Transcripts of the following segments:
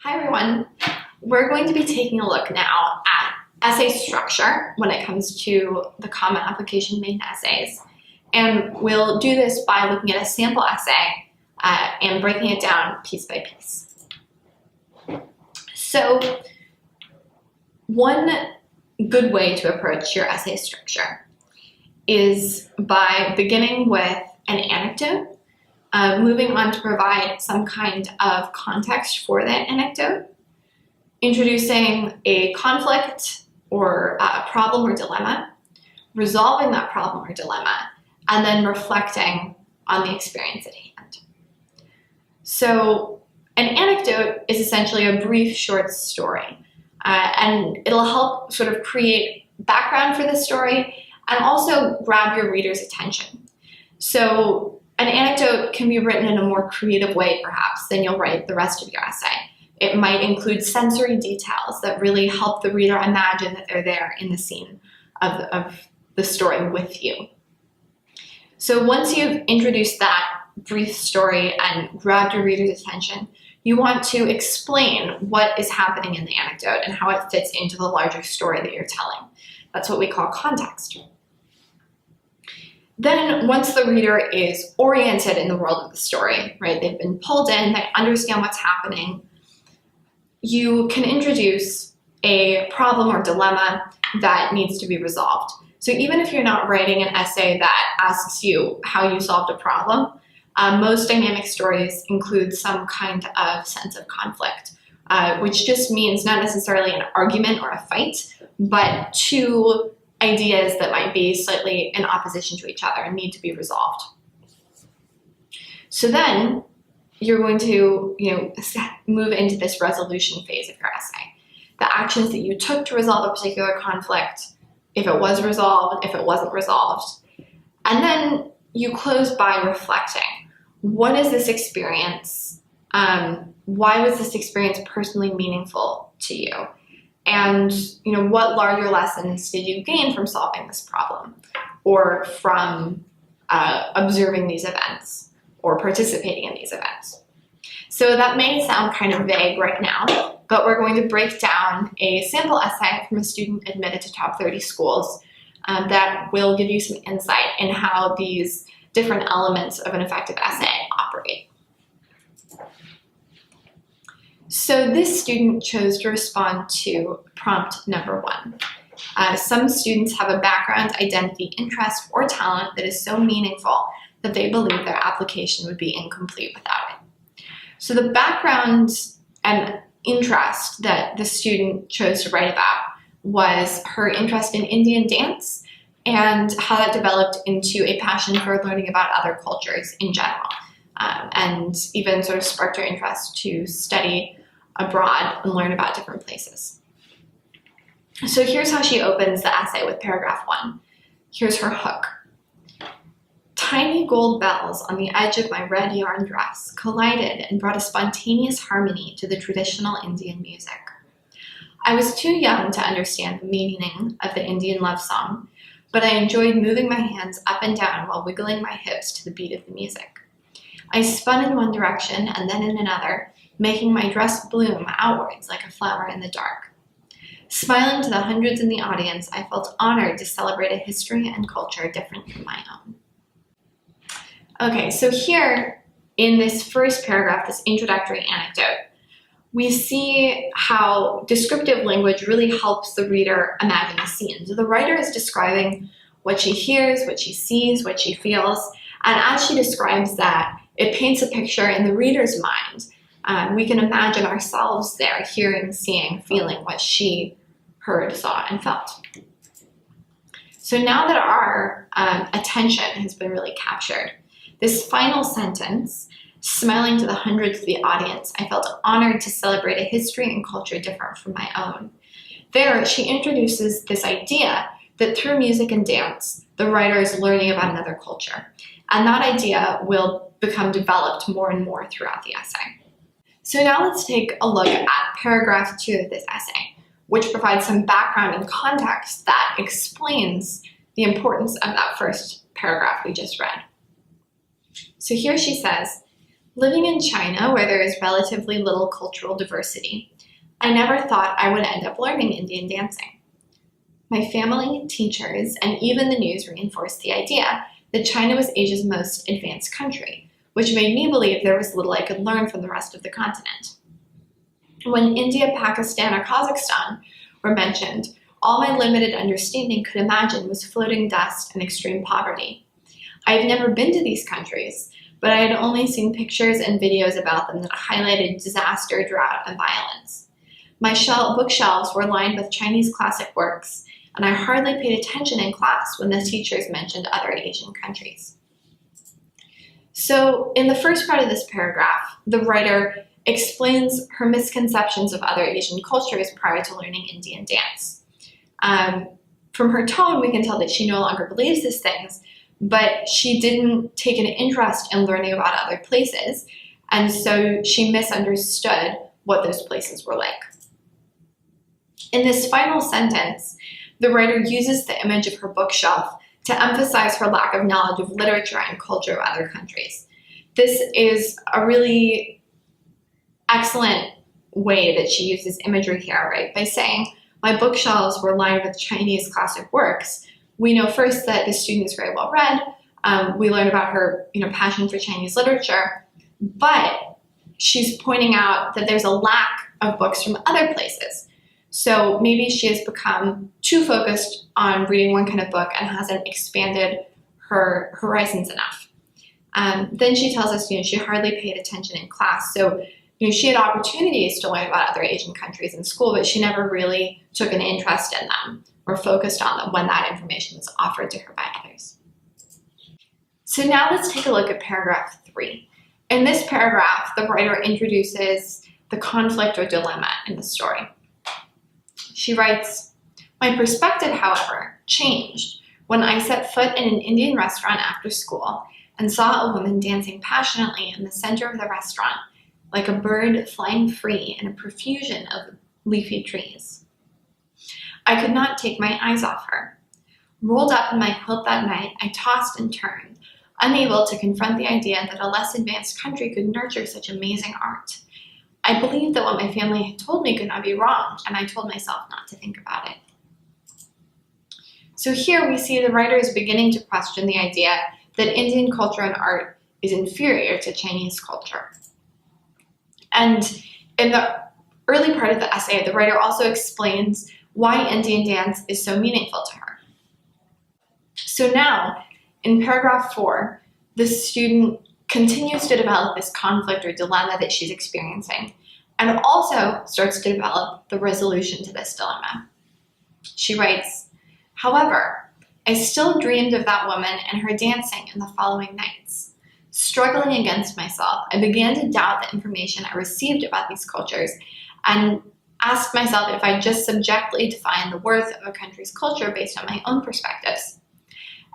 Hi everyone. We're going to be taking a look now at essay structure when it comes to the common application main essays. And we'll do this by looking at a sample essay and breaking it down piece by piece. So one good way to approach your essay structure is by beginning with an anecdote, moving on to provide some kind of context for that anecdote, introducing a conflict or a problem or dilemma, resolving that problem or dilemma, and then reflecting on the experience at hand. So an anecdote is essentially a brief short story, and it'll help sort of create background for the story and also grab your reader's attention. So an anecdote can be written in a more creative way, perhaps, than you'll write the rest of your essay. It might include sensory details that really help the reader imagine that they're there in the scene of the story with you. So once you've introduced that brief story and grabbed your reader's attention, you want to explain what is happening in the anecdote and how it fits into the larger story that you're telling. That's what we call context. Then once the reader is oriented in the world of the story, right, they've been pulled in, they understand what's happening, you can introduce a problem or dilemma that needs to be resolved. So even if you're not writing an essay that asks you how you solved a problem, most dynamic stories include some kind of sense of conflict, which just means not necessarily an argument or a fight, but two ideas that might be slightly in opposition to each other and need to be resolved. So then you're going to, move into this resolution phase of your essay. The actions that you took to resolve a particular conflict, if it was resolved, if it wasn't resolved. And then you close by reflecting. What is this experience? Why was this experience personally meaningful to you? And what larger lessons did you gain from solving this problem or from observing these events or participating in these events? So that may sound kind of vague right now, but we're going to break down a sample essay from a student admitted to top 30 schools that will give you some insight in how these different elements of an effective essay operate. So this student chose to respond to prompt number 1. Some students have a background, identity, interest, or talent that is so meaningful that they believe their application would be incomplete without it. So the background and interest that the student chose to write about was her interest in Indian dance and how that developed into a passion for learning about other cultures in general, and even sort of sparked her interest to study abroad and learn about different places. So here's how she opens the essay with paragraph 1. Here's her hook. Tiny gold bells on the edge of my red yarn dress collided and brought a spontaneous harmony to the traditional Indian music. I was too young to understand the meaning of the Indian love song, but I enjoyed moving my hands up and down while wiggling my hips to the beat of the music. I spun in one direction and then in another, making my dress bloom outwards like a flower in the dark. Smiling to the hundreds in the audience, I felt honored to celebrate a history and culture different from my own. Okay, so here in this first paragraph, this introductory anecdote, we see how descriptive language really helps the reader imagine the scene. So the writer is describing what she hears, what she sees, what she feels, and as she describes that, it paints a picture in the reader's mind. We can imagine ourselves there, hearing, seeing, feeling what she heard, saw, and felt. So now that our attention has been really captured, this final sentence, smiling to the hundreds of the audience, I felt honored to celebrate a history and culture different from my own. There, she introduces this idea that through music and dance, the writer is learning about another culture. And that idea will become developed more and more throughout the essay. So now let's take a look at paragraph 2 of this essay, which provides some background and context that explains the importance of that first paragraph we just read. So here she says, Living in China, where there is relatively little cultural diversity, I never thought I would end up learning Indian dancing. My family, teachers, and even the news reinforced the idea that China was Asia's most advanced country, which made me believe there was little I could learn from the rest of the continent. When India, Pakistan, or Kazakhstan were mentioned, all my limited understanding could imagine was floating dust and extreme poverty. I have never been to these countries, but I had only seen pictures and videos about them that highlighted disaster, drought, and violence. My bookshelves were lined with Chinese classic works, and I hardly paid attention in class when the teachers mentioned other Asian countries. So in the first part of this paragraph, the writer explains her misconceptions of other Asian cultures prior to learning Indian dance. From her tone, we can tell that she no longer believes these things, but she didn't take an interest in learning about other places, and so she misunderstood what those places were like. In this final sentence, the writer uses the image of her bookshelf to emphasize her lack of knowledge of literature and culture of other countries. This is a really excellent way that she uses imagery here, right? By saying, my bookshelves were lined with Chinese classic works, we know first that the student is very well read. We learn about her passion for Chinese literature, but she's pointing out that there's a lack of books from other places. So maybe she has become too focused on reading one kind of book and hasn't expanded her horizons enough. Then she tells us, she hardly paid attention in class. So, she had opportunities to learn about other Asian countries in school, but she never really took an interest in them or focused on them when that information was offered to her by others. So now let's take a look at paragraph 3. In this paragraph, the writer introduces the conflict or dilemma in the story. She writes, my perspective, however, changed when I set foot in an Indian restaurant after school and saw a woman dancing passionately in the center of the restaurant, like a bird flying free in a profusion of leafy trees. I could not take my eyes off her. Rolled up in my quilt that night, I tossed and turned, unable to confront the idea that a less advanced country could nurture such amazing art. I believed that what my family had told me could not be wrong, and I told myself not to think about it. So here we see the writer is beginning to question the idea that Indian culture and art is inferior to Chinese culture. And in the early part of the essay, the writer also explains why Indian dance is so meaningful to her. So now, in paragraph 4, the student continues to develop this conflict or dilemma that she's experiencing, and also starts to develop the resolution to this dilemma. She writes, however, I still dreamed of that woman and her dancing in the following nights. Struggling against myself, I began to doubt the information I received about these cultures and asked myself if I just subjectively define the worth of a country's culture based on my own perspectives.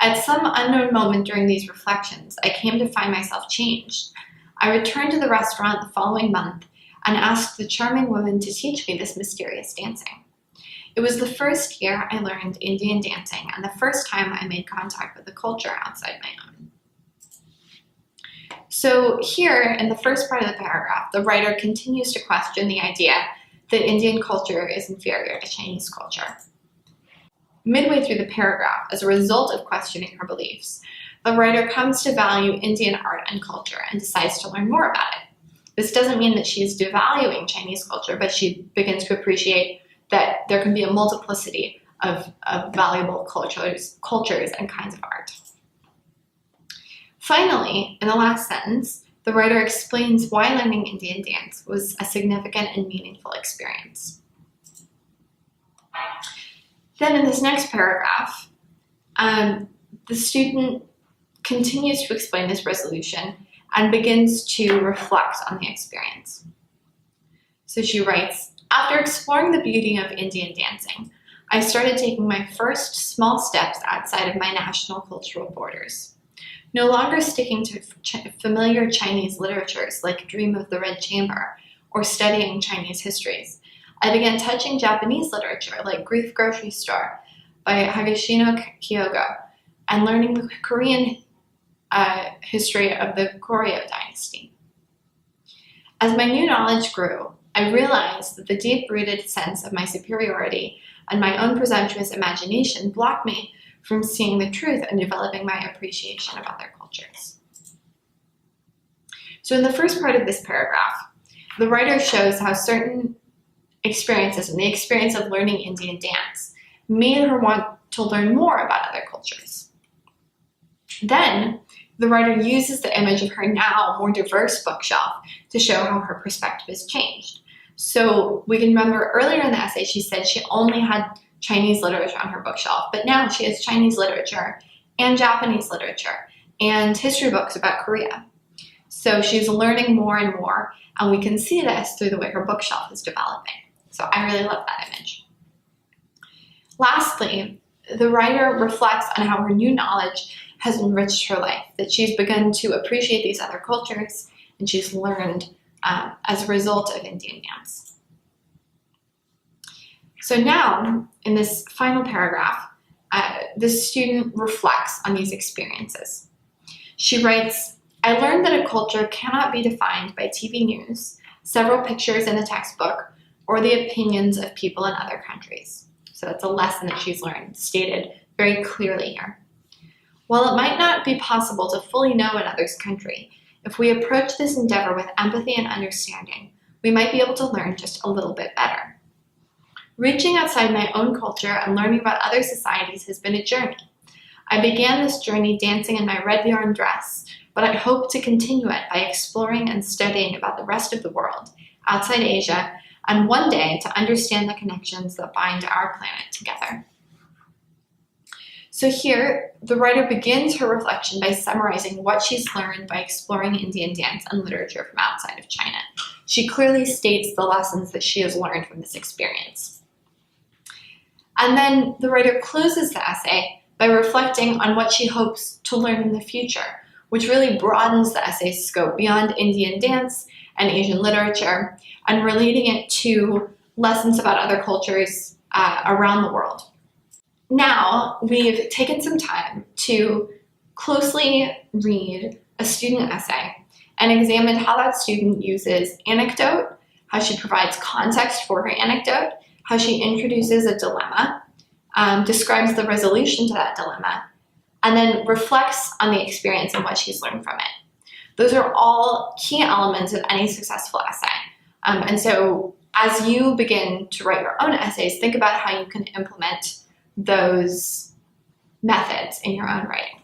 At some unknown moment during these reflections, I came to find myself changed. I returned to the restaurant the following month and asked the charming woman to teach me this mysterious dancing. It was the first year I learned Indian dancing and the first time I made contact with a culture outside my own. So here, in the first part of the paragraph, the writer continues to question the idea that Indian culture is inferior to Chinese culture. Midway through the paragraph, as a result of questioning her beliefs, the writer comes to value Indian art and culture and decides to learn more about it. This doesn't mean that she's devaluing Chinese culture, but she begins to appreciate that there can be a multiplicity of valuable cultures and kinds of art. Finally, in the last sentence, the writer explains why learning Indian dance was a significant and meaningful experience. Then in this next paragraph, the student continues to explain this resolution and begins to reflect on the experience. So she writes, after exploring the beauty of Indian dancing, I started taking my first small steps outside of my national cultural borders. No longer sticking to familiar Chinese literatures like Dream of the Red Chamber or studying Chinese histories, I began touching Japanese literature like Grief Grocery Store by Higashino Kyogo and learning the Korean history of the Goryeo dynasty. As my new knowledge grew, I realized that the deep-rooted sense of my superiority and my own presumptuous imagination blocked me from seeing the truth and developing my appreciation of other cultures. So in the first part of this paragraph, the writer shows how certain experiences and the experience of learning Indian dance made her want to learn more about other cultures. Then, the writer uses the image of her now more diverse bookshelf to show how her perspective has changed. So we can remember earlier in the essay she said she only had Chinese literature on her bookshelf, but now she has Chinese literature and Japanese literature and history books about Korea. So she's learning more and more, and we can see this through the way her bookshelf is developing. So I really love that image. Lastly, the writer reflects on how her new knowledge has enriched her life, that she's begun to appreciate these other cultures, and she's learned as a result of Indian dance. So now, in this final paragraph, the student reflects on these experiences. She writes, "I learned that a culture cannot be defined by TV news, several pictures in a textbook, or the opinions of people in other countries." So that's a lesson that she's learned, stated very clearly here. "While it might not be possible to fully know another's country, if we approach this endeavor with empathy and understanding, we might be able to learn just a little bit better. Reaching outside my own culture and learning about other societies has been a journey. I began this journey dancing in my red yarn dress, but I hope to continue it by exploring and studying about the rest of the world, outside Asia, and one day to understand the connections that bind our planet together." So here, the writer begins her reflection by summarizing what she's learned by exploring Indian dance and literature from outside of China. She clearly states the lessons that she has learned from this experience. And then the writer closes the essay by reflecting on what she hopes to learn in the future, which really broadens the essay's scope beyond Indian dance and Asian literature, and relating it to lessons about other cultures around the world. Now, we've taken some time to closely read a student essay and examined how that student uses anecdote, how she provides context for her anecdote, how she introduces a dilemma, describes the resolution to that dilemma, and then reflects on the experience and what she's learned from it. Those are all key elements of any successful essay. And so as you begin to write your own essays, think about how you can implement those methods in your own writing.